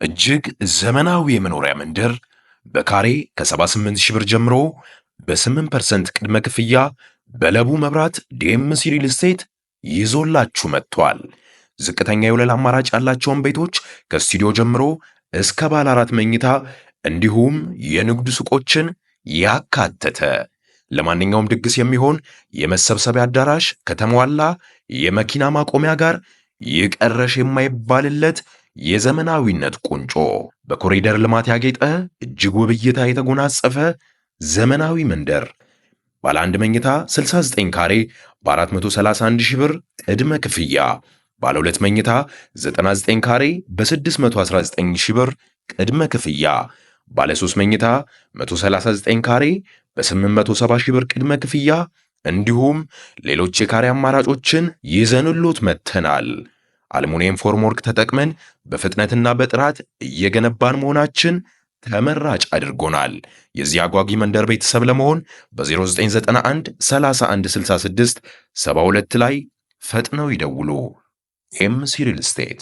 እጅግ ዘመናዊ የመኖሪያ መንደር በካሬ ከ78,000 ብር ጀምሮ በ8% ቅድመ ክፍያ በለቡ መብራት ዲኤምሲ ሪል ስቴት ይዞላችሁ መጥቷል። ዝቅተኛ የወለል አማራጭ ያላቸውን ቤቶች ከስቱዲዮ ጀምሮ እስከ ባለ 4 መኝታ እንዲሁም የንግድ ሱቆችን ያካተተ ለማንኛውም ድግስ የሚሆን የመሰብሰቢያ አዳራሽ ከተሟላ የመኪና ማቆሚያ ጋር ይቀረሽ የማይባልለት የዘመናዊነት ቁንጮ በኮሪደር ልማት ያጌጠ እጅግ ውብ እይታ የተጎናጸፈ ዘመናዊ መንደር ባለ 1 መኝታ 69 ካሬ በ431 ሺህ ብር ቅድመ ክፍያ፣ ባለ 2 መኝታ 99 ካሬ በ619 ሺህ ብር ቅድመ ክፍያ፣ ባለ 3 መኝታ 139 ካሬ በ870 ሺህ ብር ቅድመ ክፍያ እንዲሁም ሌሎች የካሬ አማራጮችን ይዘንሎት መጥተናል። አልሙኒየም ፎርምወርክ ተጠቅመን በፍጥነትና በጥራት እየገነባን መሆናችን ተመራጭ አድርጎናል። የዚህ አጓጊ መንደር ቤተሰብ ለመሆን በ0991 3166 72 ላይ ፈጥነው ይደውሉ። ኤምሲ ሪል ስቴት